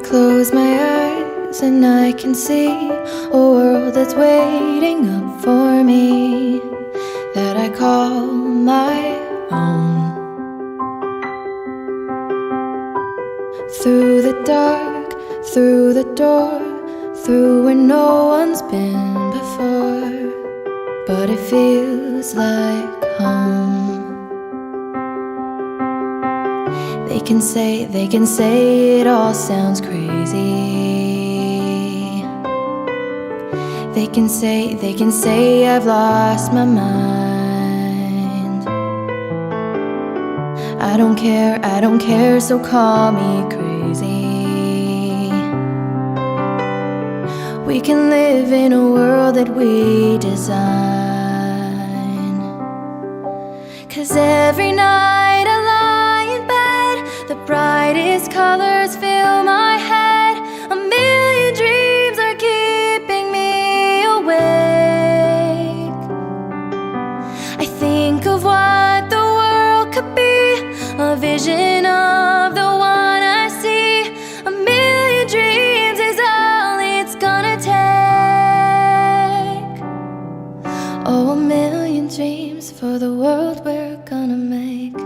close my eyes and I can see a world that's waiting up for me, that I call my own. Through the dark, through the door, through where no one's been before, but it feels like home. They can say it all sounds crazy. They can say I've lost my mind. I don't care, so call me crazy. We can live in a world that we design. 'Cause every night I lie in bed, the brightest colors fill my head. A million dreams are keeping me awake. I think of what the world could be, a vision of the one I see. A million dreams is all it's gonna take. Oh, a million dreams for the world we're gonna make.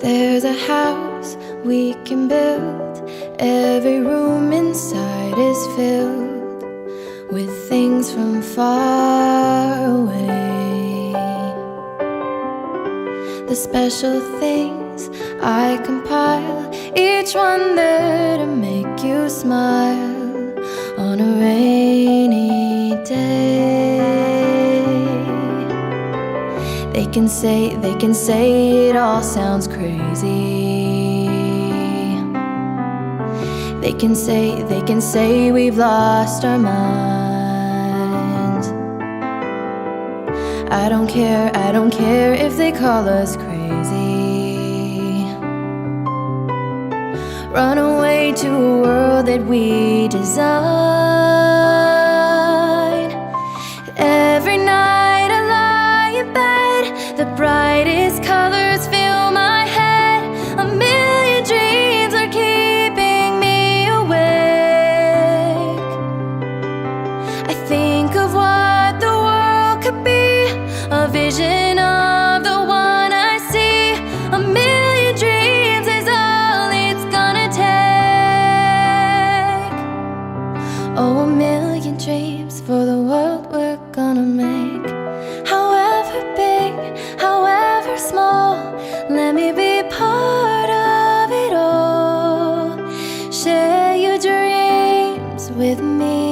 There's a house we can build. Every room inside is filled with things from far away. The special things I compile, each one there to make you smile on a rainy day. They can say it all sounds crazy. They can say we've lost our minds. I don't care if they call us crazy. Run away to a world that we design. Every night I lie in bed, the brightest colors fill my head. A million dreams are keeping me awake. I think of what the world could be, a vision of the one I see. A million dreams is all it's gonna take. Oh, a million dreams for the world we're gonna make. However big, however small, let me be part of it all. Share your dreams with me.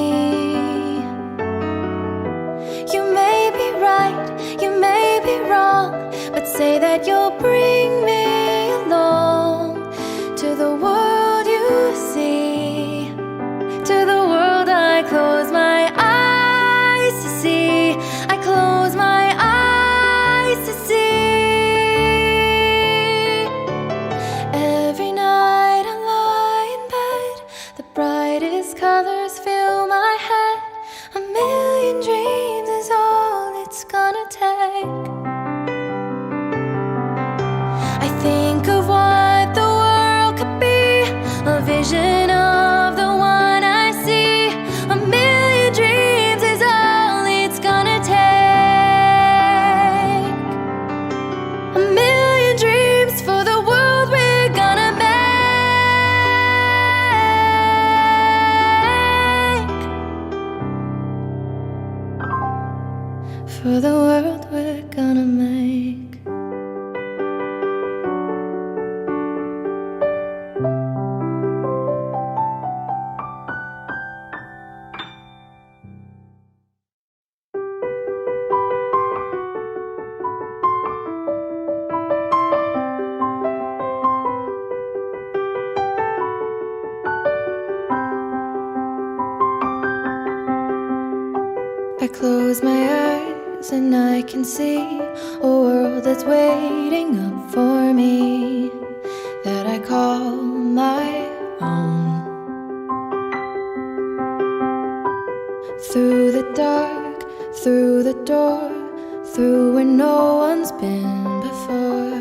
You may be right, you may be wrong, but say that you'll bring me along to the world you see, to the world I close my eyes to see. I close my eyes to see. Every night I lie in bed, the brightest colors fill my head. A million dreams is all it's gonna take. I think of what the world could be, a vision of the one I see. A million dreams is all it's gonna take. A million dreams for the world we're gonna make. For the world we're gonna make. I close my eyes and I can see a world that's waiting up for me, that I call my own. Through the dark, through the door, through where no one's been before,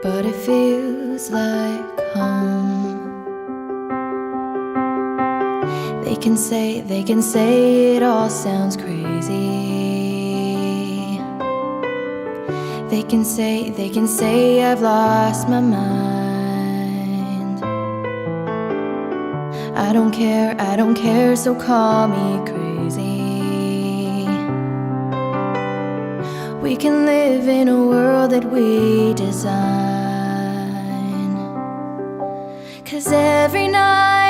but it feels like home. They can say it all sounds crazy. They can say I've lost my mind. I don't care, so call me crazy. We can live in a world that we design, 'cause every night